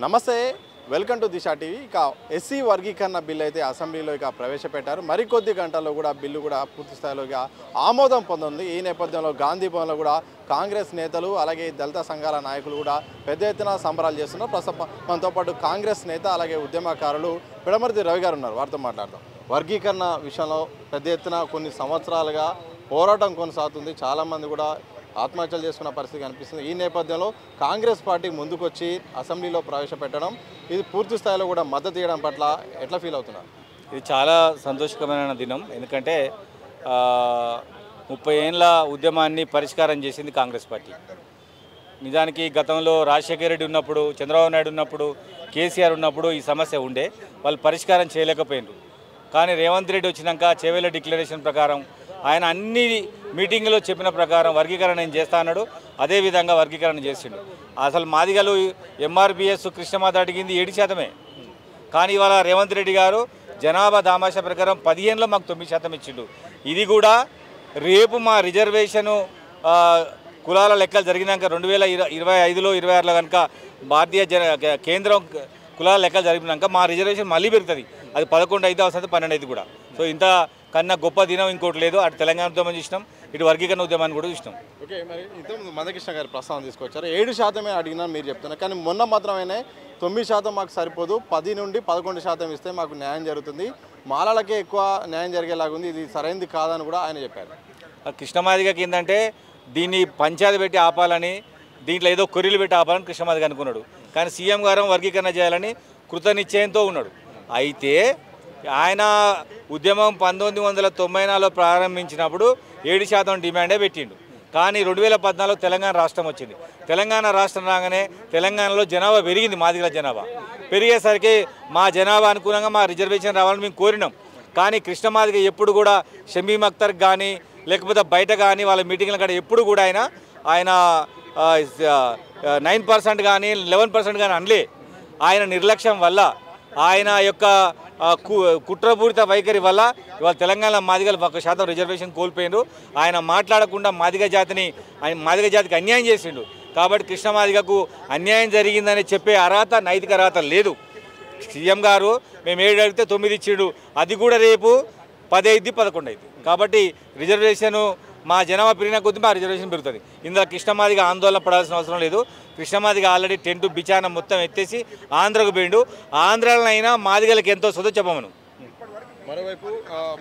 నమస్తే welcome to Disha TV. ఇక SC వర్గీకరణ బిల్లు అయితే అసెంబ్లీలో ఇక ప్రవేశపెట్టారు. మరికొద్ది గంటల్లో కూడా బిల్లు కూడా పూర్తి స్థాయిలో ఇక ఆమోదం పొందింది. ఈ నేపథ్యంలో గాంధీ భవన్లో కూడా కాంగ్రెస్ నేతలు అలాగే దళిత సంఘాల నాయకులు కూడా పెద్ద ఎత్తున సంబరాలు చేస్తున్నారు. ప్రస్తుతం మనతో పాటు కాంగ్రెస్ నేత అలాగే ఉద్యమకారులు పిడమర్తి రవి గారు ఉన్నారు. వారితో మాట్లాడదాం. వర్గీకరణ విషయంలో పెద్ద ఎత్తున కొన్ని సంవత్సరాలుగా పోరాటం కొనసాగుతుంది. చాలామంది కూడా ఆత్మహత్యలు చేసుకున్న పరిస్థితి కనిపిస్తుంది. ఈ నేపథ్యంలో కాంగ్రెస్ పార్టీ ముందుకొచ్చి అసెంబ్లీలో ప్రవేశపెట్టడం, ఇది పూర్తి స్థాయిలో కూడా మద్దతు ఇవ్వడం పట్ల ఎట్లా ఫీల్ అవుతున్నారు? ఇది చాలా సంతోషకరమైన దినం. ఎందుకంటే 30 ఏళ్ళ ఉద్యమాన్ని పరిష్కారం చేసింది కాంగ్రెస్ పార్టీ. నిజానికి గతంలో రాజశేఖర రెడ్డి ఉన్నప్పుడు, చంద్రబాబు నాయుడు ఉన్నప్పుడు, కేసీఆర్ ఉన్నప్పుడు ఈ సమస్య ఉండే, వాళ్ళు పరిష్కారం చేయలేకపోయినారు. కానీ రేవంత్ రెడ్డి వచ్చినాక చేవేళ్ల డిక్లరేషన్ ప్రకారం ఆయన అన్ని మీటింగ్లో చెప్పిన ప్రకారం వర్గీకరణ నేను చేస్తా అన్నాడు. అదేవిధంగా వర్గీకరణ చేసిండు. అసలు మాదిగలు ఎంఆర్పిఎస్ కృష్ణమాత అడిగింది 7%. కానీ ఇవాళ రేవంత్ రెడ్డి గారు జనాభా దామాషా ప్రకారం 15లో మాకు 9% ఇచ్చిండు. ఇది కూడా రేపు మా రిజర్వేషను కులాల లెక్కలు జరిగినాక 2025లో 26లో కనుక భారతీయ కేంద్రం కులాల లెక్కలు జరిగినాక మా రిజర్వేషన్ మళ్ళీ పెరుగుతుంది. అది 11 అయితే అవసరం 12 అయితే కూడా. సో ఇంత కన్నా గొప్ప దినం ఇంకోటి లేదు. అటు తెలంగాణ ఉద్యమం చూసినాం, ఇటు వర్గీకరణ ఉద్యమాన్ని కూడా చూసినాం. ఓకే, మరి ఇంతకుముందు మందకృష్ణ గారు ప్రస్తావన తీసుకొచ్చారు. 7% అడిగినా మీరు చెప్తున్నారు. కానీ మొన్న మాత్రమే 9% మాకు సరిపోదు, 10 నుండి 11% ఇస్తే మాకు న్యాయం జరుగుతుంది, మాలలకే ఎక్కువ న్యాయం జరిగేలాగుంది, ఇది సరైనది కాదని కూడా ఆయన చెప్పారు. కృష్ణమాదిగకి ఏంటంటే దీన్ని పంచాయతీ పెట్టి ఆపాలని, దీంట్లో ఏదో కొర్రీలు పెట్టి ఆపాలని కృష్ణమాదిగ అనుకున్నాడు. కానీ సీఎం గారు వర్గీకరణ చేయాలని కృతనిశ్చయంతో ఉన్నాడు. అయితే ఆయన ఉద్యమం 1994లో ప్రారంభించినప్పుడు 7% డిమాండే పెట్టిండు. కానీ 2014లో తెలంగాణ రాష్ట్రం వచ్చింది. తెలంగాణ రాష్ట్రం రాగానే తెలంగాణలో జనాభా పెరిగింది. మాదిగల జనాభా పెరిగేసరికి మా జనాభా అనుగుణంగా మా రిజర్వేషన్ రావాలని మేము కోరినాం. కానీ కృష్ణమాదిగ ఎప్పుడు కూడా షమీమ్ అఖ్తర్ కానీ లేకపోతే బయట కానీ వాళ్ళ మీటింగ్ల కాడ ఎప్పుడు కూడా ఆయన 9% కానీ 11% కానీ అనలే. ఆయన నిర్లక్ష్యం వల్ల, ఆయన యొక్క కుట్రపూరిత వైఖరి వల్ల ఇవాళ తెలంగాణ మాదిగలు 1% రిజర్వేషన్ కోల్పోయిండు. ఆయన మాట్లాడకుండా మాదిగ జాతికి అన్యాయం చేసిండు. కాబట్టి కృష్ణమాదిగకు అన్యాయం జరిగిందని చెప్పే అర్హత, నైతిక అర్హత లేదు. సీఎం గారు మేము 7 అడిగితే 9 ఇచ్చిండు. అది కూడా రేపు 10 అయింది, 11 అయింది. కాబట్టి రిజర్వేషను మా జనాభా పెరిగిన కొద్దీ మా రిజర్వేషన్ పెరుగుతుంది. ఇందులో కృష్ణమాదిగ ఆందోళన పడాల్సిన అవసరం లేదు. కృష్ణమాదిగ ఆల్రెడీ టెంటు బిచాన మొత్తం ఎత్తేసి ఆంధ్రకు పోయిండు. ఆంధ్రాలనైనా మాదిగలకు ఎంతో సొంత చెప్పమను. మరోవైపు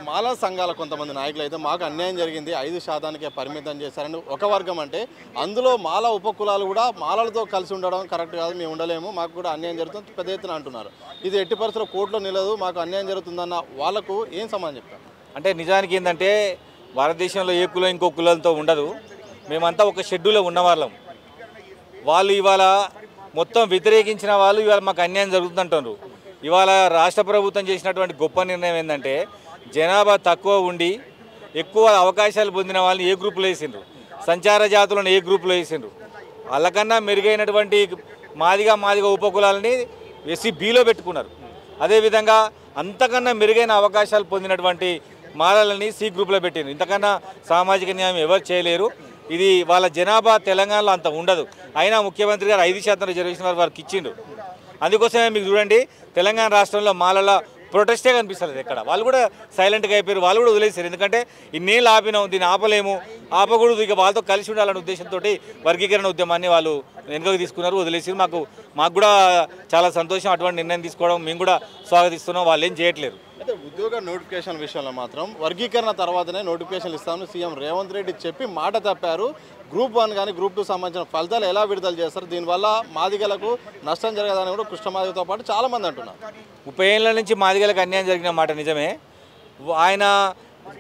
మాలా సంఘాల కొంతమంది నాయకులు అయితే మాకు అన్యాయం జరిగింది, 5%కే పరిమితం చేశారని ఒక వర్గం అంటే, అందులో మాల ఉపకులాలు కూడా మాలలతో కలిసి ఉండడం కరెక్ట్ కాదు, మేము ఉండలేము, మాకు కూడా అన్యాయం జరుగుతుంది పెద్ద ఎత్తున అంటున్నారు. ఇది ఎట్టి పరిస్థితుల్లో కోర్టులో నిలదు, మాకు అన్యాయం జరుగుతుందన్న వాళ్ళకు ఏం సమాధానం చెప్తారు? అంటే నిజానికి ఏంటంటే భారతదేశంలో ఏ కులం ఇంకో కులంతో ఉండదు. మేమంతా ఒక షెడ్యూల్లో ఉన్నవాళ్ళం. వాళ్ళు ఇవాళ మొత్తం వ్యతిరేకించిన వాళ్ళు ఇవాళ మాకు అన్యాయం జరుగుతుందంటారు. ఇవాళ రాష్ట్ర ప్రభుత్వం చేసినటువంటి గొప్ప నిర్ణయం ఏంటంటే, జనాభా తక్కువ ఉండి ఎక్కువ అవకాశాలు పొందిన వాళ్ళని ఏ గ్రూపులో వేసిండ్రు, సంచార జాతులను ఏ గ్రూపులో వేసిండ్రు. వాళ్ళకన్నా మెరుగైనటువంటి మాదిగ ఉపకులాలని SCBలో పెట్టుకున్నారు. అదేవిధంగా అంతకన్నా మెరుగైన అవకాశాలు పొందినటువంటి మాలలని C గ్రూప్లో పెట్టిండ్రు. ఇంతకన్నా సామాజిక న్యాయం ఎవరు చేయలేరు. ఇది వాళ్ళ జనాభా తెలంగాణలో అంత ఉండదు. అయినా ముఖ్యమంత్రి గారు 5% రిజర్వేషన్ వారికి ఇచ్చిండు. అందుకోసమే మీకు చూడండి, తెలంగాణ రాష్ట్రంలో మాలల ప్రొటెస్టే కనిపిస్తలేదు ఎక్కడ. వాళ్ళు కూడా సైలెంట్గా అయిపోయారు, వాళ్ళు కూడా వదిలేశారు. ఎందుకంటే ఇన్నేళ్ళు ఆపినాం, దీన్ని ఆపలేము, ఆపకూడదు, ఇక వాళ్ళతో కలిసి ఉండాలనే ఉద్దేశంతో వర్గీకరణ ఉద్యమాన్ని వాళ్ళు వెనుకకు తీసుకున్నారు, వదిలేసారు. మాకు కూడా చాలా సంతోషం అటువంటి నిర్ణయం తీసుకోవడం. మేము కూడా స్వాగతిస్తున్నాం. వాళ్ళు ఏం చేయట్లేరు. అయితే ఉద్యోగ నోటిఫికేషన్ విషయంలో మాత్రం వర్గీకరణ తర్వాతనే నోటిఫికేషన్లు ఇస్తామని సీఎం రేవంత్ రెడ్డి చెప్పి మాట తప్పారు. గ్రూప్ 1 కానీ గ్రూప్ 2 సంబంధించిన ఫలితాలు ఎలా విడుదల చేస్తారు, దీనివల్ల మాదిగలకు నష్టం జరగదని కూడా కృష్ణమాదిగతో పాటు చాలామంది అంటున్నారు. 30 ఏళ్ళ నుంచి మాదిగలకు అన్యాయం జరిగిన మాట నిజమే. ఆయన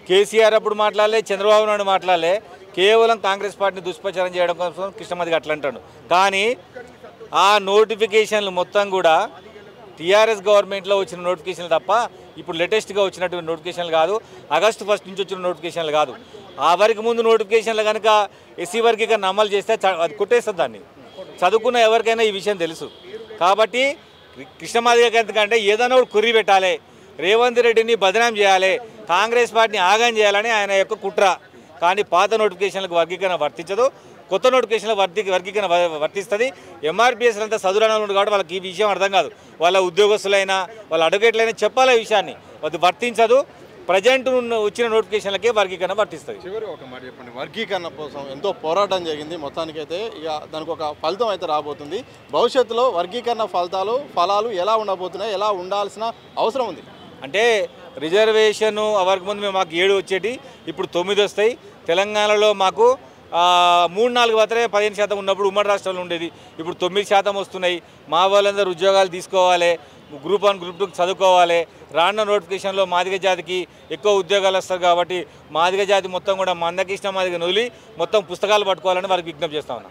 కేసీఆర్ అప్పుడు మాట్లాడలే, చంద్రబాబు నాయుడు మాట్లాడలే, కేవలం కాంగ్రెస్ పార్టీని దుష్ప్రచారం చేయడం కోసం కృష్ణమాదిగ అట్లా అంటాడు. కానీ ఆ నోటిఫికేషన్లు మొత్తం కూడా టీఆర్ఎస్ గవర్నమెంట్లో వచ్చిన నోటిఫికేషన్లు తప్ప ఇప్పుడు లేటెస్ట్గా వచ్చినటువంటి నోటిఫికేషన్లు కాదు, ఆగస్టు 1 నుంచి వచ్చిన నోటిఫికేషన్లు కాదు. ఆ వరకు ముందు నోటిఫికేషన్లు కనుక SC వర్గీకరణ అమలు చేస్తే అది కొట్టేస్తుంది. దాన్ని చదువుకున్న ఎవరికైనా ఈ విషయం తెలుసు. కాబట్టి కృష్ణమాదిగ ఎందుకంటే ఏదైనా ఒకటి కుర్రి పెట్టాలి, రేవంత్ రెడ్డిని బదనాం చేయాలి, కాంగ్రెస్ పార్టీని ఆగం చేయాలని ఆయన యొక్క కుట్ర. కానీ పాత నోటిఫికేషన్లకు వర్గీకరణ వర్తించదు. కొత్త నోటిఫికేషన్లో వర్గీకరణ వర్తిస్తుంది. ఎంఆర్పిఎస్ అంతా చదువురాని ఉంది కాబట్టి వాళ్ళకి ఈ విషయం అర్థం కాదు. వాళ్ళ ఉద్యోగస్తులైనా వాళ్ళ అడ్వకేట్లైనా చెప్పాలి ఈ విషయాన్ని. అది వర్తించదు. ప్రజెంట్ వచ్చిన నోటిఫికేషన్లకే వర్గీకరణ వర్తిస్తుంది. చివరి ఒక మాట చెప్పండి, వర్గీకరణ కోసం ఎంతో పోరాటం జరిగింది, మొత్తానికైతే ఇక దానికి ఒక ఫలితం అయితే రాబోతుంది. భవిష్యత్తులో వర్గీకరణ ఫలాలు ఎలా ఉండబోతున్నాయి, ఎలా ఉండాల్సిన అవసరం ఉంది? అంటే రిజర్వేషన్ అవరకు ముందు మాకు 7 వచ్చేటి, ఇప్పుడు 9 వస్తాయి. తెలంగాణలో మాకు 3-4 మాత్రమే 15% ఉన్నప్పుడు ఉమ్మడి రాష్ట్రంలో ఉండేది, ఇప్పుడు 9% వస్తున్నాయి. మా వాళ్ళందరూ ఉద్యోగాలు తీసుకోవాలి, గ్రూప్ 1 గ్రూప్ 2 చదువుకోవాలి. రానున్న నోటిఫికేషన్లో మాదిగ జాతికి ఎక్కువ ఉద్యోగాలు వస్తారు కాబట్టి మాదిగ జాతి మొత్తం కూడా మందకృష్ణ మాదిగ వదిలి మొత్తం పుస్తకాలు పట్టుకోవాలని వారికి విజ్ఞప్తి చేస్తా ఉన్నా.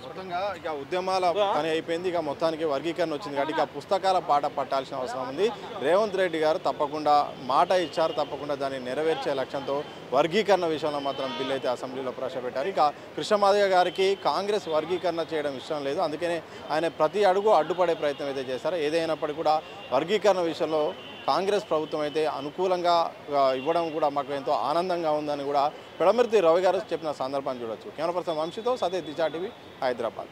మొత్తంగా ఇక ఉద్యమాల పని అయిపోయింది, ఇక మొత్తానికి వర్గీకరణ వచ్చింది కాబట్టి ఇక పుస్తకాల పాట పట్టాల్సిన అవసరం ఉంది. రేవంత్ రెడ్డి గారు తప్పకుండా మాట ఇచ్చారు, తప్పకుండా దాన్ని నెరవేర్చే లక్ష్యంతో వర్గీకరణ విషయంలో మాత్రం బిల్లు అయితే అసెంబ్లీలో ప్రవేశపెట్టారు. ఇక కృష్ణమాదిగ గారికి కాంగ్రెస్ వర్గీకరణ చేయడం ఇష్టం లేదు, అందుకనే ఆయన ప్రతి అడుగు అడ్డుపడే ప్రయత్నం అయితే చేశారు. ఏదైనప్పటికీ కూడా వర్గీకరణ విషయంలో కాంగ్రెస్ ప్రభుత్వం అయితే అనుకూలంగా ఇవ్వడం కూడా మాకు ఎంతో ఆనందంగా ఉందని కూడా పెడమర్తి రవి గారు చెప్పిన సందర్భాన్ని చూడొచ్చు. కెమెరా పర్సన్ వంశీతో సతీష్, దిశా టీవీ, హైదరాబాద్.